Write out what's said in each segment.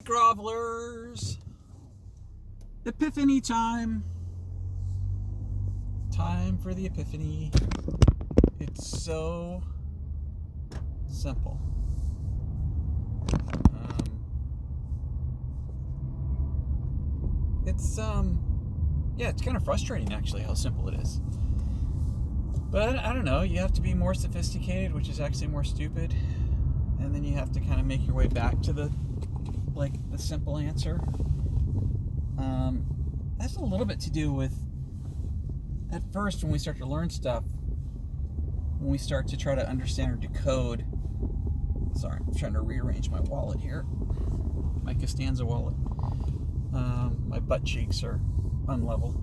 grovelers. Epiphany time. Time for the epiphany. It's so simple. It's kind of frustrating actually how simple it is. But I don't know, you have to be more sophisticated, which is actually more stupid. And then you have to kind of make your way back to the simple answer. That's a little bit to do with, at first when we start to learn stuff, when we start to try to understand or decode. Sorry, I'm trying to rearrange my wallet here. My Costanza wallet. My butt cheeks are unlevel.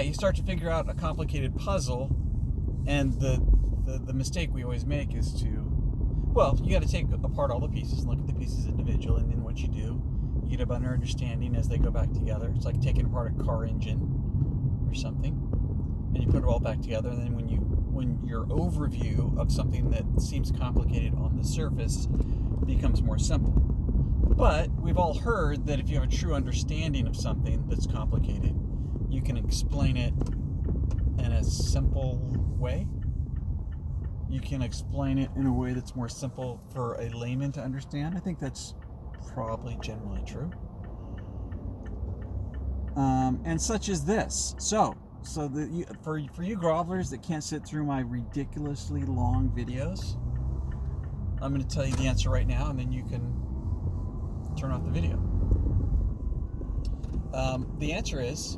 You start to figure out a complicated puzzle, and the mistake we always make is to, you got to take apart all the pieces and look at the pieces individually, and then what you do, you get a better understanding as they go back together. It's like taking apart a car engine or something, and you put it all back together, and then when your overview of something that seems complicated on the surface becomes more simple. But we've all heard that if you have a true understanding of something that's complicated, you can explain it in a simple way. You can explain it in a way that's more simple for a layman to understand. I think that's probably generally true. And such as this. So for you grovelers that can't sit through my ridiculously long videos, I'm going to tell you the answer right now, and then you can turn off the video. The answer is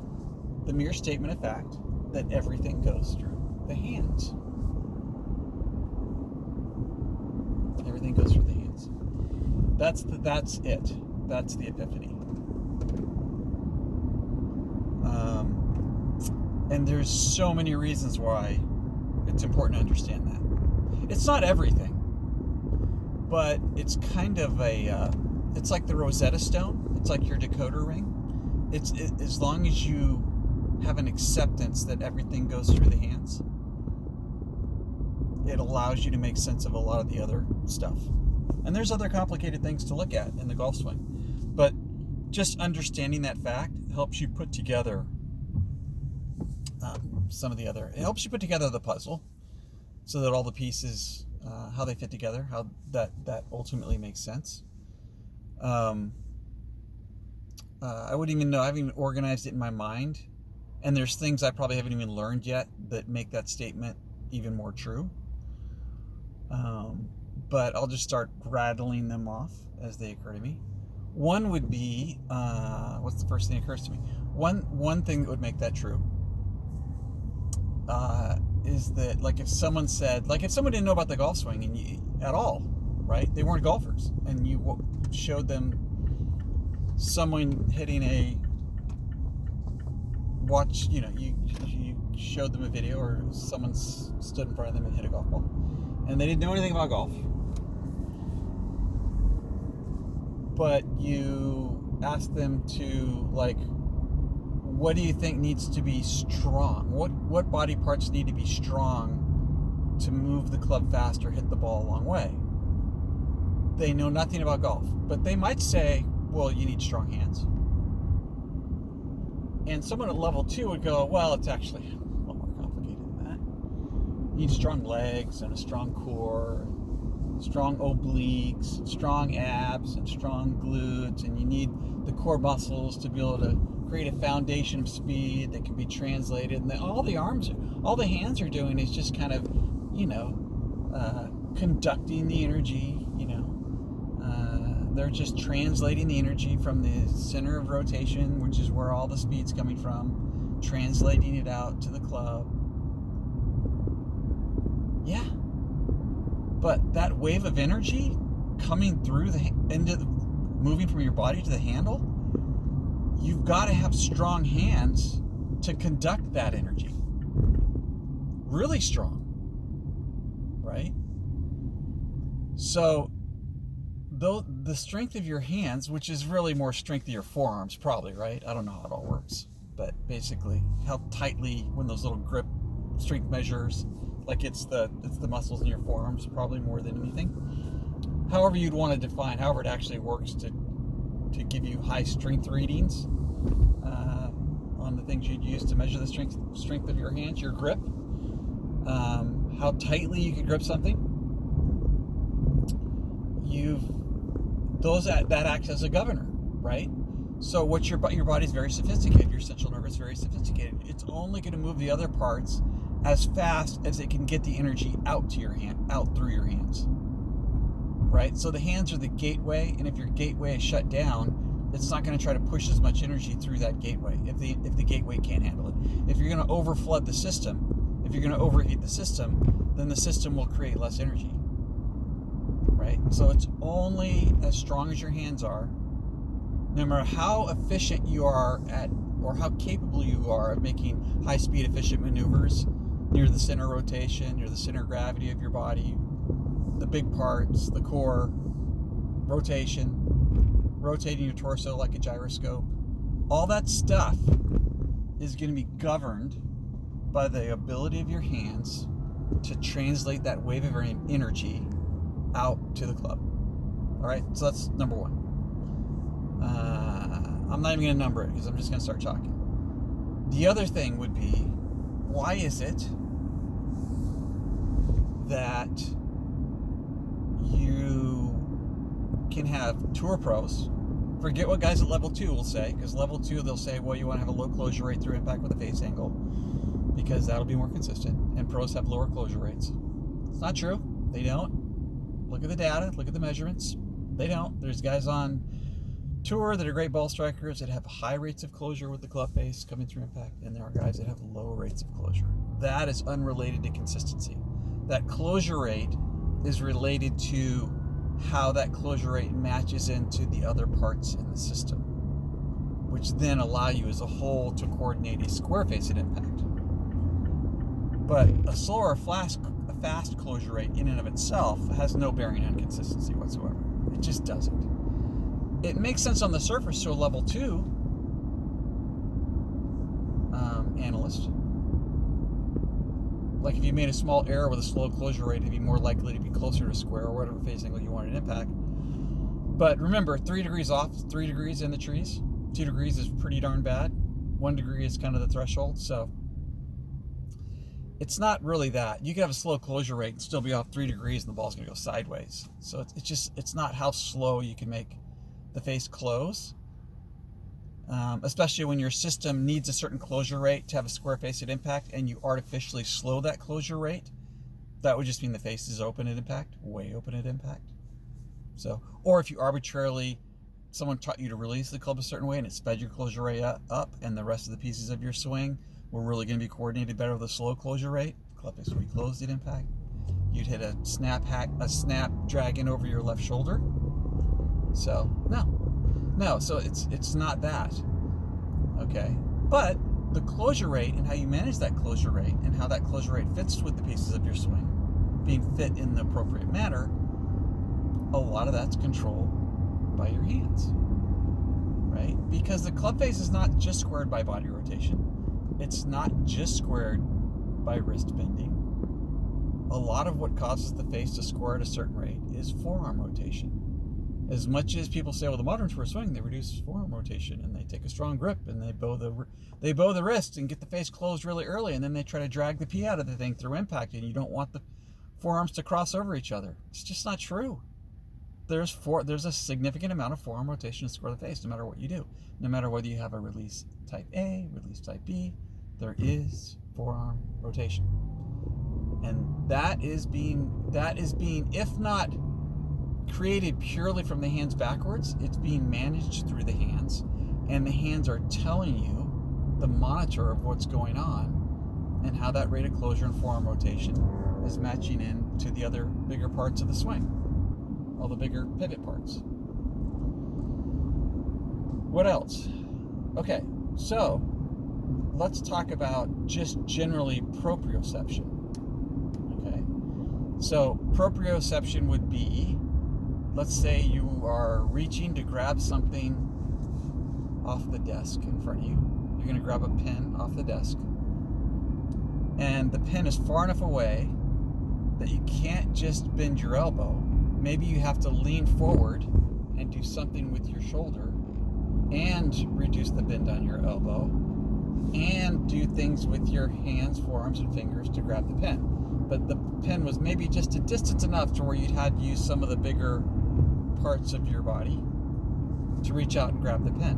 the mere statement of fact that everything goes through the hands. Everything goes through the hands. That's it. That's the epiphany. And there's so many reasons why it's important to understand that. It's not everything, but it's kind of it's like the Rosetta Stone. It's like your decoder ring. It's as long as you have an acceptance that everything goes through the hands, it allows you to make sense of a lot of the other stuff. And there's other complicated things to look at in the golf swing. But just understanding that fact helps you put together it helps you put together the puzzle so that all the pieces, how they fit together, how that ultimately makes sense. I wouldn't even know, I haven't even organized it in my mind. And there's things I probably haven't even learned yet that make that statement even more true. But I'll just start rattling them off as they occur to me. One would be, what's the first thing that occurs to me? One thing that would make that true is that, if someone didn't know about the golf swing at all, right? They weren't golfers, and you showed them someone hitting you showed them a video, or someone stood in front of them and hit a golf ball, and they didn't know anything about golf, but you asked them to, what do you think needs to be strong? What body parts need to be strong to move the club faster, hit the ball a long way? They know nothing about golf, but they might say, well, you need strong hands. And someone at level 2 would go, well, it's actually a little more complicated than that. You need strong legs and a strong core, strong obliques, strong abs, and strong glutes, and you need the core muscles to be able to create a foundation of speed that can be translated. And all the hands are doing is just kind of, conducting the energy, they're just translating the energy from the center of rotation, which is where all the speed's coming from, translating it out to the club. Yeah. But that wave of energy coming through moving from your body to the handle, you've got to have strong hands to conduct that energy. Really strong. Right? So, the strength of your hands, which is really more strength of your forearms, probably, right? I don't know how it all works, but basically, how tightly, when those little grip strength measures, it's the muscles in your forearms, probably more than anything. however you'd want to define, however it actually works to give you high strength readings on the things you'd use to measure the strength of your hands, your grip, how tightly you can grip something. That acts as a governor, right? So your body's very sophisticated. Your central nervous is very sophisticated. It's only going to move the other parts as fast as it can get the energy out to your hand, out through your hands, right? So the hands are the gateway, and if your gateway is shut down, it's not going to try to push as much energy through that gateway if the gateway can't handle it. If you're going to overflood the system, if you're going to overheat the system, then the system will create less energy, right? So it's only as strong as your hands are. No matter how efficient you are at, or how capable you are of making high-speed, efficient maneuvers near the center rotation, near the center of gravity of your body, the big parts, the core, rotation, rotating your torso like a gyroscope, all that stuff is going to be governed by the ability of your hands to translate that wave of energy out to the club. All right, so that's number one. I'm not even going to number it because I'm just going to start talking. The other thing would be, why is it that you can have tour pros, forget what guys at level 2 will say, because level 2 they'll say, well, you want to have a low closure rate through impact with a face angle because that'll be more consistent, and pros have lower closure rates. It's not true. They don't. Look at the data, look at the measurements. They don't. There's guys on tour that are great ball strikers that have high rates of closure with the club face coming through impact, and there are guys that have low rates of closure. That is unrelated to consistency. That closure rate is related to how that closure rate matches into the other parts in the system, which then allow you as a whole to coordinate a square face at impact. But a slow or a fast closure rate in and of itself has no bearing on consistency whatsoever. It just doesn't. It makes sense on the surface to a level 2 analyst. Like if you made a small error with a slow closure rate, it'd be more likely to be closer to square or whatever phase angle you want at impact. But remember, 3 degrees off, 3 degrees in the trees, 2 degrees is pretty darn bad. 1 degree is kind of the threshold. So it's not really that. You can have a slow closure rate and still be off 3 degrees and the ball's going to go sideways. So it's not how slow you can make the face close, especially when your system needs a certain closure rate to have a square face at impact, and you artificially slow that closure rate. That would just mean the face is open at impact, way open at impact. So, or if you arbitrarily, someone taught you to release the club a certain way and it sped your closure rate up, and the rest of the pieces of your swing were really going to be coordinated better with a slow closure rate, club face would be closed at impact. You'd hit a snap dragon over your left shoulder. So no, so it's not that, okay? But the closure rate and how you manage that closure rate and how that closure rate fits with the pieces of your swing being fit in the appropriate manner, a lot of that's controlled by your hands, right? Because the club face is not just squared by body rotation. It's not just squared by wrist bending. A lot of what causes the face to square at a certain rate is forearm rotation. As much as people say, well, the modern tour swing, they reduce forearm rotation and they take a strong grip and they bow the wrist and get the face closed really early, and then they try to drag the pee out of the thing through impact, and you don't want the forearms to cross over each other. It's just not true. There's a significant amount of forearm rotation to square the face, no matter what you do. No matter whether you have a release type A, release type B, there is forearm rotation. And that is being, if not created purely from the hands backwards, it's being managed through the hands, and the hands are telling you the monitor of what's going on and how that rate of closure and forearm rotation is matching in to the other bigger parts of the swing, all the bigger pivot parts. What else? Okay, so let's talk about just generally proprioception. Okay, so proprioception would be, let's say you are reaching to grab something off the desk in front of you. You're going to grab a pen off the desk, and the pen is far enough away that you can't just bend your elbow. maybe you have to lean forward and do something with your shoulder and reduce the bend on your elbow and do things with your hands, forearms, and fingers to grab the pen. But the pen was maybe just a distance enough to where you'd had to use some of the bigger parts of your body to reach out and grab the pen.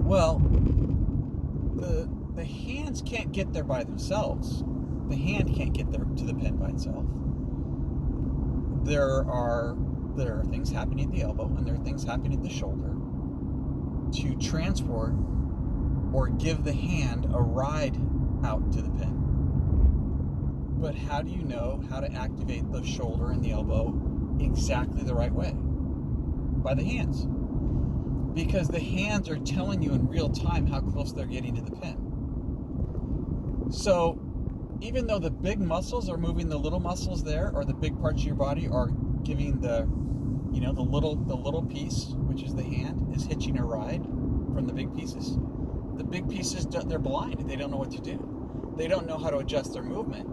Well, the hands can't get there by themselves. The hand can't get there to the pen by itself. There are things happening at the elbow and there are things happening at the shoulder to transport or give the hand a ride out to the pen. But how do you know how to activate the shoulder and the elbow exactly the right way? By the hands. Because the hands are telling you in real time how close they're getting to the pen. So even though the big muscles are moving the little muscles there, or the big parts of your body are giving the little piece, which is the hand, is hitching a ride from the big pieces. The big pieces, they're blind. They don't know what to do. They don't know how to adjust their movement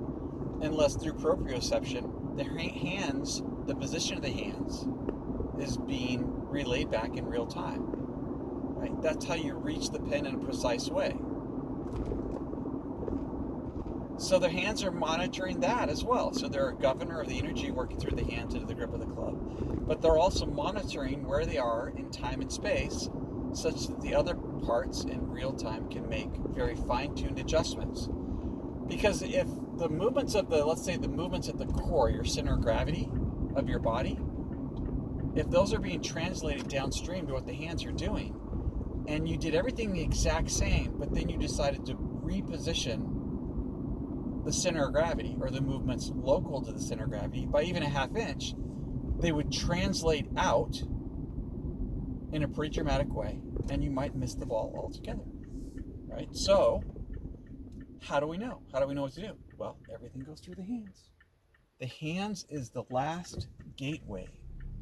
unless through proprioception, the hands, the position of the hands is being relayed back in real time. Right? That's how you reach the pen in a precise way. So the hands are monitoring that as well. So they're a governor of the energy working through the hands into the grip of the club. But they're also monitoring where they are in time and space, such that the other parts in real time can make very fine-tuned adjustments. Because if the movements of let's say the movements at the core, your center of gravity of your body, if those are being translated downstream to what the hands are doing, and you did everything the exact same, but then you decided to reposition the center of gravity or the movements local to the center of gravity by even a half inch, they would translate out in a pretty dramatic way, and you might miss the ball altogether, right? So how do we know? How do we know what to do? Well, everything goes through the hands. The hands is the last gateway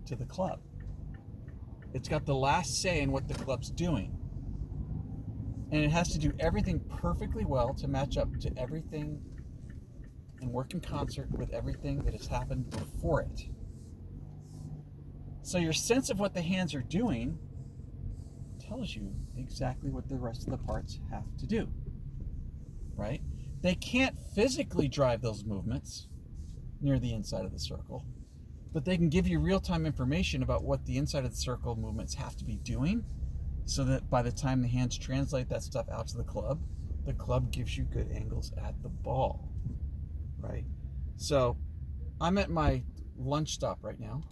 to the club. It's got the last say in what the club's doing. And it has to do everything perfectly well to match up to everything and work in concert with everything that has happened before it. So your sense of what the hands are doing tells you exactly what the rest of the parts have to do, right? They can't physically drive those movements near the inside of the circle, but they can give you real-time information about what the inside of the circle movements have to be doing, so that by the time the hands translate that stuff out to the club gives you good angles at the ball, right? So I'm at my lunch stop right now.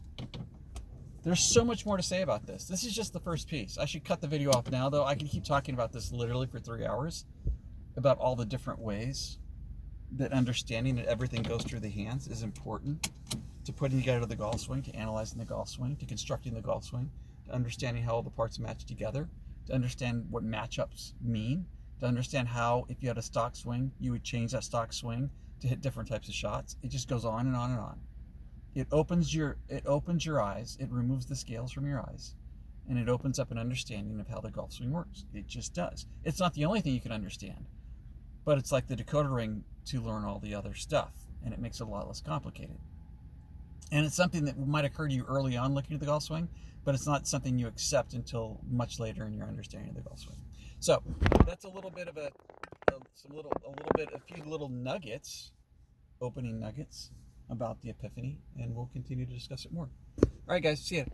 There's so much more to say about this. This is just the first piece. I should cut the video off now, though. I can keep talking about this literally for 3 hours, about all the different ways that understanding that everything goes through the hands is important to putting together the golf swing, to analyzing the golf swing, to constructing the golf swing, to understanding how all the parts match together, to understand what matchups mean, to understand how, if you had a stock swing, you would change that stock swing to hit different types of shots. It just goes on and on and on. It opens your eyes, it removes the scales from your eyes, and it opens up an understanding of how the golf swing works. It just does. It's not the only thing you can understand, but it's like the decoder ring to learn all the other stuff, and it makes it a lot less complicated. And it's something that might occur to you early on looking at the golf swing, but it's not something you accept until much later in your understanding of the golf swing. So that's a little bit of a few little nuggets, opening nuggets about the Epiphany, and we'll continue to discuss it more. All right, guys, see ya.